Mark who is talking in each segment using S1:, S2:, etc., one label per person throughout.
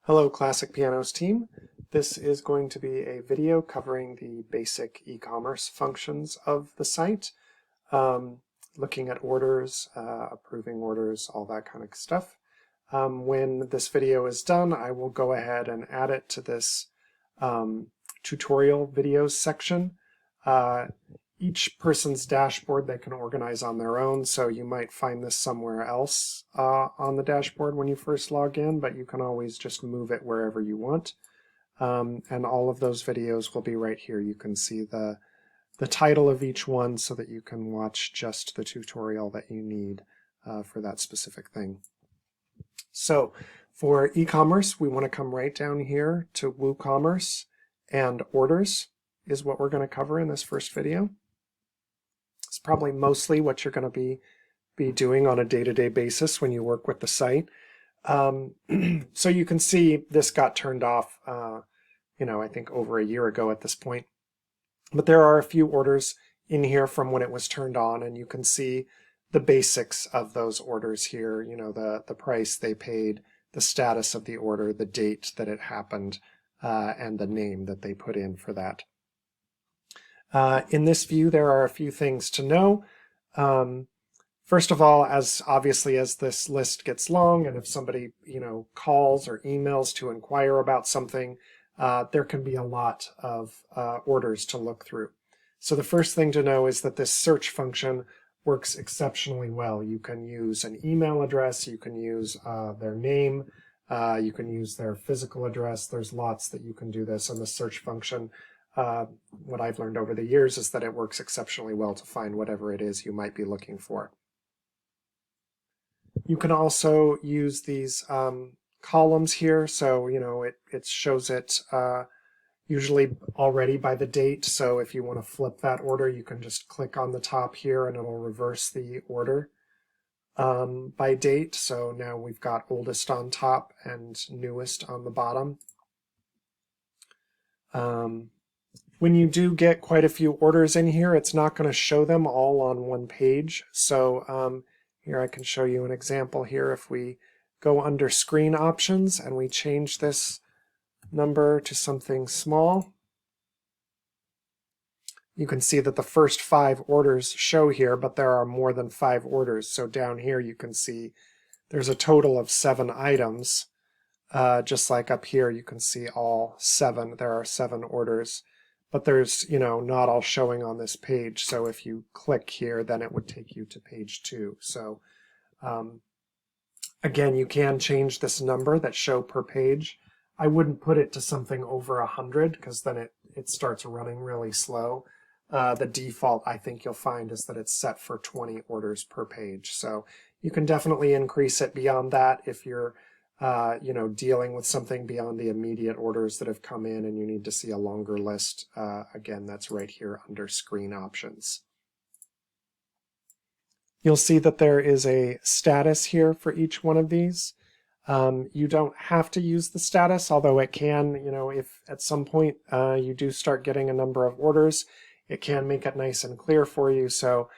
S1: Hello Classic Pianos team. This is going to be a video covering the basic e-commerce functions of the site, looking at orders, approving orders, all that kind of stuff. When this video is done, I will go ahead and add it to this tutorial videos section. Each person's dashboard they can organize on their own, so you might find this somewhere else on the dashboard when you first log in, but you can always just move it wherever you want. And all of those videos will be right here. You can see the title of each one so that you can watch just the tutorial that you need for that specific thing. So for e-commerce, we want to come right down here to WooCommerce, and orders is what we're going to cover in this first video. It's probably mostly what you're going to be doing on a day-to-day basis when you work with the site. So you can see this got turned off, I think over a year ago at this point. But there are a few orders in here from when it was turned on, and you can see the basics of those orders here. The price they paid, the status of the order, the date that it happened, and the name that they put in for that. In this view, there are a few things to know. First of all, as this list gets long, and if somebody calls or emails to inquire about something, there can be a lot of orders to look through. So the first thing to know is that this search function works exceptionally well. You can use an email address, you can use their name, you can use their physical address. There's lots that you can do this, and the search function, what I've learned over the years is that it works exceptionally well to find whatever it is you might be looking for. You can also use these columns here, so it shows it usually already by the date. So if you want to flip that order, you can just click on the top here and it'll reverse the order by date. So now we've got oldest on top and newest on the bottom. When you do get quite a few orders in here, it's not going to show them all on one page. So here I can show you an example here. If we go under screen options and we change this number to something small, you can see that the first 5 orders show here, but there are more than 5 orders. So down here you can see there's a total of 7 items. Just like up here, you can see all 7. There are 7 orders. But there's, not all showing on this page. So if you click here, then it would take you to page 2. So again, you can change this number that show per page. I wouldn't put it to something over 100 because then it starts running really slow. The default, I think you'll find, is that it's set for 20 orders per page. So you can definitely increase it beyond that if you're dealing with something beyond the immediate orders that have come in and you need to see a longer list. Again, that's right here under screen options. You'll see that there is a status here for each one of these. You don't have to use the status, although it can, if at some point you do start getting a number of orders, it can make it nice and clear for you. So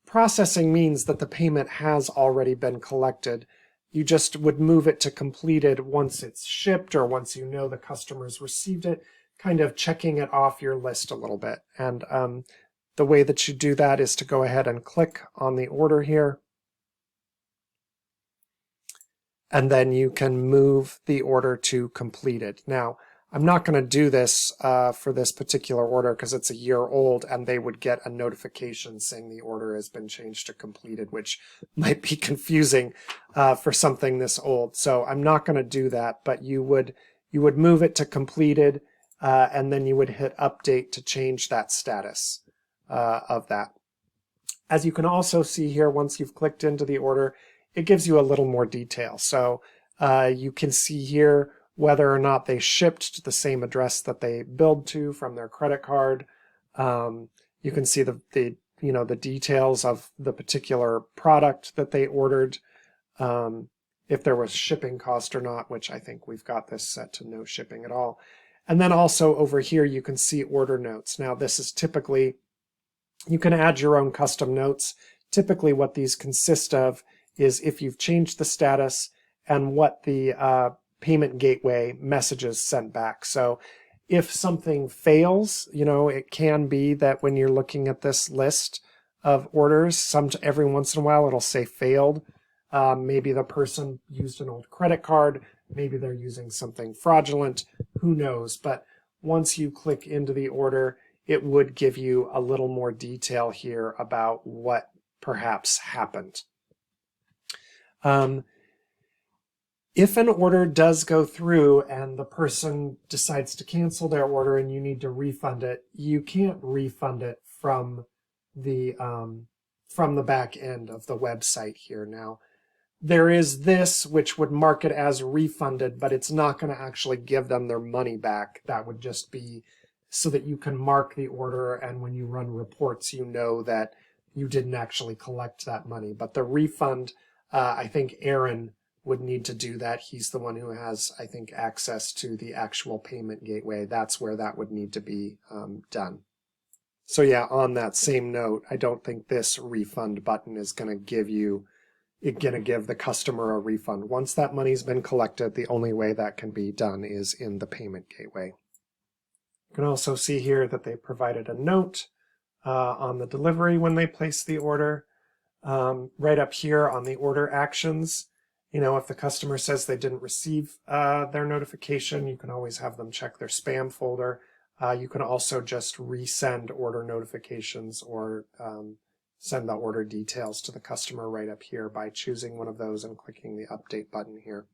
S1: processing means that the payment has already been collected. You just would move it to completed once it's shipped or once the customer's received it, kind of checking it off your list a little bit. And the way that you do that is to go ahead and click on the order here. And then you can move the order to completed. Now, I'm not going to do this for this particular order because it's a year old and they would get a notification saying the order has been changed to completed, which might be confusing for something this old. So I'm not going to do that, but you would move it to completed and then you would hit update to change that status of that. As you can also see here, once you've clicked into the order, it gives you a little more detail. So you can see here whether or not they shipped to the same address that they billed to from their credit card. You can see the details of the particular product that they ordered, if there was shipping cost or not, which I think we've got this set to no shipping at all. And then also over here you can see order notes. Now this is typically, you can add your own custom notes. Typically what these consist of is if you've changed the status and what the payment gateway messages sent back. So if something fails, it can be that when you're looking at this list of orders, every once in a while it'll say failed. Maybe the person used an old credit card. Maybe they're using something fraudulent. Who knows? But once you click into the order, it would give you a little more detail here about what perhaps happened. If an order does go through and the person decides to cancel their order and you need to refund it, you can't refund it from the back end of the website here. Now, there is this which would mark it as refunded, but it's not going to actually give them their money back. That would just be so that you can mark the order, and when you run reports, you know that you didn't actually collect that money. But the refund, I think Aaron would need to do that. He's the one who has, I think, access to the actual payment gateway. That's where that would need to be done. So yeah, on that same note, I don't think this refund button is going to give the customer a refund. Once that money's been collected, the only way that can be done is in the payment gateway. You can also see here that they provided a note on the delivery when they placed the order. Right up here on the order actions, if the customer says they didn't receive their notification, you can always have them check their spam folder. You can also just resend order notifications or send the order details to the customer right up here by choosing one of those and clicking the update button here.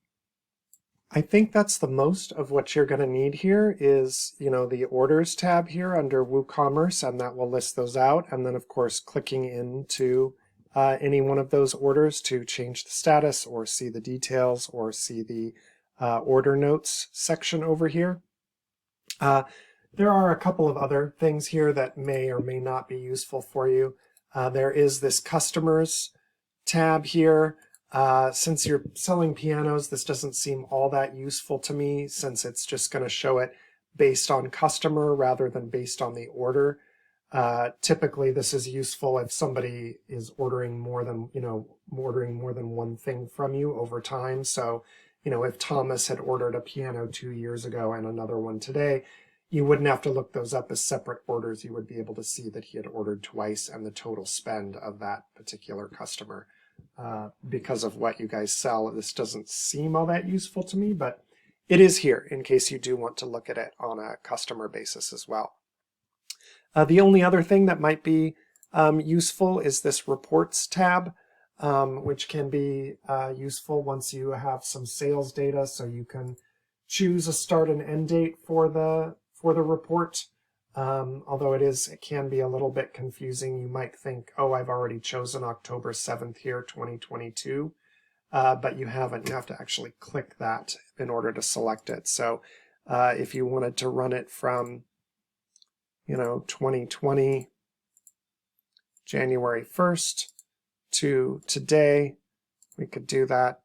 S1: I think that's the most of what you're going to need here is, the orders tab here under WooCommerce, and that will list those out. And then, of course, clicking into any one of those orders to change the status or see the details or see the order notes section over here. There are a couple of other things here that may or may not be useful for you. There is this customers tab here. Since you're selling pianos, this doesn't seem all that useful to me, since it's just going to show it based on customer rather than based on the order. Typically, this is useful if somebody is ordering more than one thing from you over time. So, if Thomas had ordered a piano 2 years ago and another one today, you wouldn't have to look those up as separate orders. You would be able to see that he had ordered twice and the total spend of that particular customer. Because of what you guys sell, this doesn't seem all that useful to me, but it is here in case you do want to look at it on a customer basis as well. The only other thing that might be useful is this reports tab, which can be useful once you have some sales data, so you can choose a start and end date for the report. Although it can be a little bit confusing. You might think, oh, I've already chosen October 7th here, 2022, but you haven't. You have to actually click that in order to select it. So if you wanted to run it from 2020 January 1st to today, we could do that,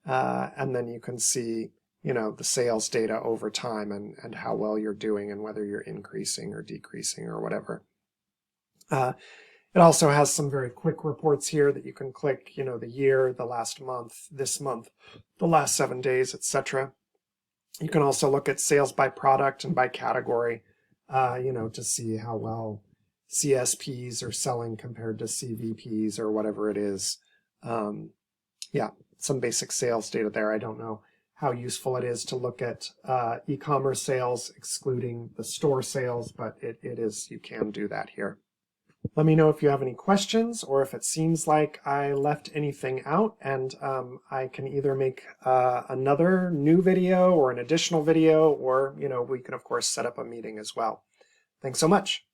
S1: and then you can see the sales data over time and how well you're doing and whether you're increasing or decreasing or whatever. It also has some very quick reports here that you can click, the year, the last month, this month, the last 7 days, etc. You can also look at sales by product and by category, to see how well CSPs are selling compared to CVPs or whatever it is. Yeah, some basic sales data there. I don't know how useful it is to look at e-commerce sales excluding the store sales, but it is, you can do that here. Let me know if you have any questions or if it seems like I left anything out, and I can either make another new video or an additional video, or we can of course set up a meeting as well. Thanks so much.